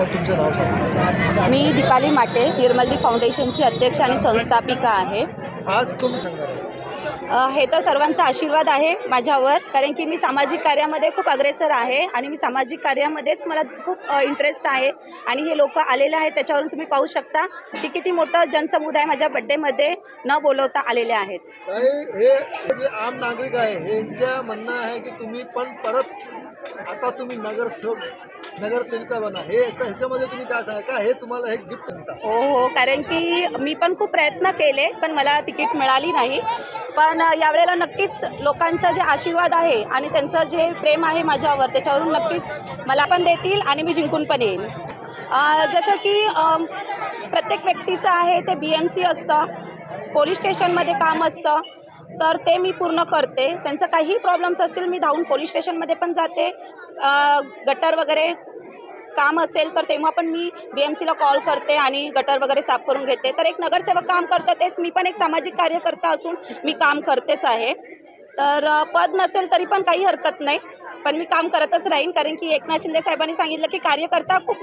तुमचं नाव सांगा. मी दीपाली माटे, निर्मलदी फाउंडेशनची अध्यक्ष आणि संस्थापिका आहे. आज तुम्ही सांगा. हे तर सर्वांचा आशीर्वाद आहे माझ्यावर, कारण की मी सामाजिक कार्यामध्ये खूप अग्रेसर आहे आणि मी सामाजिक कार्यामध्येच मला खूप इंटरेस्ट आहे. आणि हे लोक आलेले आहेत, त्याच्यावरून तुम्ही पाहू शकता की किती मोठं जनसमुदाय माझ्या बड्डेमध्ये न बोलवता आलेले आहेत. हे जे आम नागरिक आहे यांचं म्हणणं आहे की तुम्ही पण परत आता तुम्ही नगरसेविका बना. हे ह्याच्यामध्ये तुम्ही काय सांगा, का हे तुम्हाला हे गिफ्ट म्हणता? हो, कारण की मी पण खूप प्रयत्न केले पण मला तिकीट मिळाली नाही. पण यावेळेला नक्कीच लोकांचा जे आशीर्वाद आहे आणि त्यांचं जे प्रेम आहे माझ्यावर, त्याच्यावरून नक्कीच मला पण देतील आणि मी जिंकून पण येईन. जसं की प्रत्येक व्यक्तीचं आहे ते BMC असतं, पोलीस स्टेशनमध्ये काम असतं, तर ते मी पूर्ण करते. त्यांचं काही प्रॉब्लेम्स असतील मी धावून पोलीस स्टेशनमध्ये पण जाते. गटर वगैरे काम असेल तर तेव्हा पण मी BMCला कॉल करते आणि गटर वगैरे साफ करून घेते. तर एक नगरसेवक काम करतं तेच मी पण एक सामाजिक कार्यकर्ता असून मी काम करतेच आहे. तर पद नसेल तरी पण काही हरकत नाही, पण मी काम करतच राहीन, कारण की एकनाथ शिंदे साहेबांनी सांगितलं की कार्यकर्ता खूप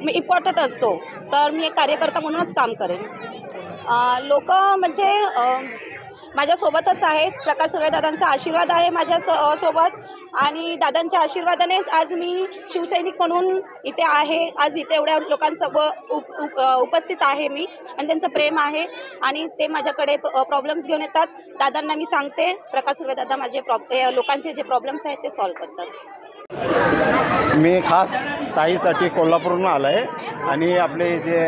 इम्पॉर्टंट असतो. तर मी एक कार्यकर्ता म्हणूनच काम करेन. लोक म्हणजे माझ्यासोबतच आहेत. प्रकाश सुर्वेदादांचा आशीर्वाद आहे माझ्या सोबत आणि दादांच्या आशीर्वादानेच आज मी शिवसैनिक म्हणून इथे आहे. आज इथे एवढ्या लोकांसोबत उपस्थित आहे मी आणि त्यांचं प्रेम आहे आणि ते माझ्याकडे प्रॉब्लेम्स घेऊन येतात. दादांना मी सांगते, प्रकाश सुर्वेदादा माझे लोकांचे जे प्रॉब्लेम्स आहेत ते सॉल्व्ह करतात. मी खास ताईसाठी कोल्हापूरहून आलो आहे आणि आपले जे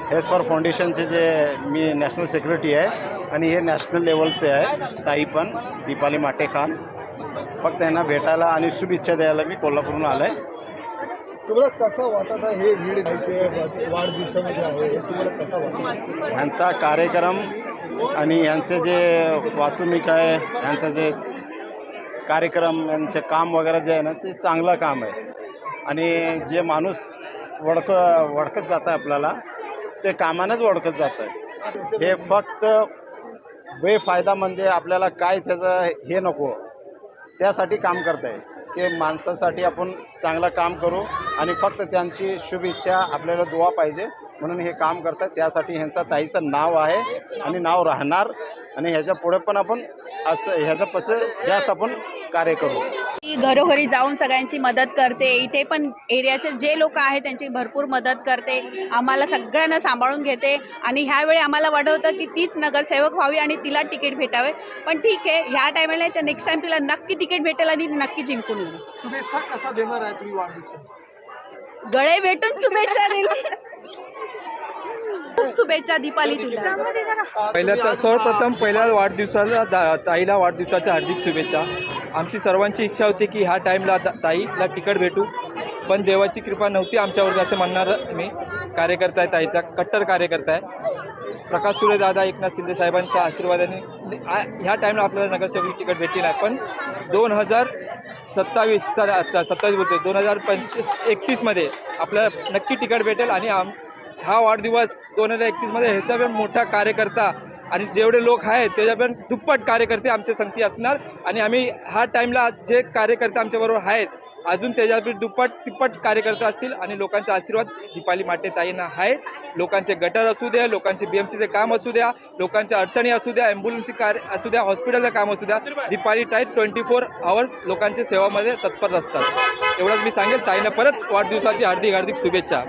हेस फॉर फाउंडेशनचे जे मी नॅशनल सेक्रेटरी आहे आणि हे नॅशनल लेवलचे आहे. ताई पण दीपाली माटे खान, फक्त त्यांना भेटायला आणि शुभेच्छा द्यायला मी कोल्हापूरहून आलो आहे. तुम्हाला कसं वाटत आहे हे वीड जायचे वाढदिवसामध्ये आहे, हे तुम्हाला कसं वाटतं? ह्यांचा कार्यक्रम आणि ह्यांचे जे वाहतूक आहे, ह्यांचं जे कार्यक्रम, यांचे काम वगैरे जे आहे ना ते चांगलं काम आहे. आणि जे माणूस वडकत जातं आहे आपल्याला, ते कामानंच वडकत जातं आहे. हे फक्त बेफायदा म्हणजे आपल्याला काय त्याचं हे नको, त्यासाठी काम करत आहे की माणसासाठी आपण चांगलं काम करू आणि फक्त त्यांची शुभेच्छा आपल्याला दुआ पाहिजे म्हणून हे काम करतात. त्यासाठी ह्यांचं ताईचं नाव आहे आणि नाव राहणार आणि ह्याच्या पुढे पण आपण असं ह्याच्यापासून जास्त आपण कार्य करू. घरोघरी जाऊन सगळ्यांची मदत करते. इथे पण एरियाचे जे लोक आहेत त्यांची भरपूर मदत करते. आम्हाला सगळ्यांना सांभाळून घेते आणि ह्यावेळी आम्हाला वाटत होतं की तीच नगरसेवक व्हावी आणि तिला तिकीट भेटावे. पण ठीक आहे, ह्या टायमाला तर नेक्स्ट टाइम तिला नक्की तिकीट भेटेल आणि नक्की जिंकून येईल. शुभेच्छा कसा देणार आहे तुम्ही वाढदिवसाला? गळे भेटून शुभेच्छा दिली. खूप शुभेच्छा दीपाली तुला. पहिल्या तर सर्वप्रथम पहिल्या वाढदिवसाला ताईला वाढदिवसाच्या हार्दिक शुभेच्छा. आमची सर्वांची इच्छा होती की ह्या टाईमला ताईला तिकीट भेटू, पण देवाची कृपा नव्हती आमच्यावर असं म्हणणार मी. कार्यकर्ता आहे ताईचा, कट्टर कार्यकर्ता आहे. प्रकाश सुर्वेदादा, एकनाथ शिंदे साहेबांच्या आशीर्वादाने ह्या टाईमला आपल्याला नगरसेवक तिकीट भेटली नाही, पण 2027 बोलतो 2031मध्ये आपल्याला नक्की तिकीट भेटेल. आणि हा वाढदिवस 2031मध्ये ह्याच्यावर मोठा कार्यकर्ता आणि जेवढे लोक आहेत त्याच्यावर दुप्पट कार्यकर्ते आमच्या संगती असणार. आणि आम्ही ह्या टाईमला जे कार्यकर्ते आमच्याबरोबर आहेत अजून त्याच्यावर दुप्पट तिप्पट कार्यकर्ते असतील. आणि लोकांचा आशीर्वाद दीपाली माटे ताईंना आहे. लोकांचे गटर असू द्या, लोकांचे BMCचे काम असू द्या, लोकांच्या अडचणी असू द्या, ॲम्ब्युलन्सची कार्य असू द्या, हॉस्पिटलचं काम असू द्या, दीपाली ताई 24 आवर्स लोकांच्या सेवामध्ये तत्पर असतात. एवढंच मी सांगेल. ताईंना परत वाढदिवसाची हार्दिक शुभेच्छा.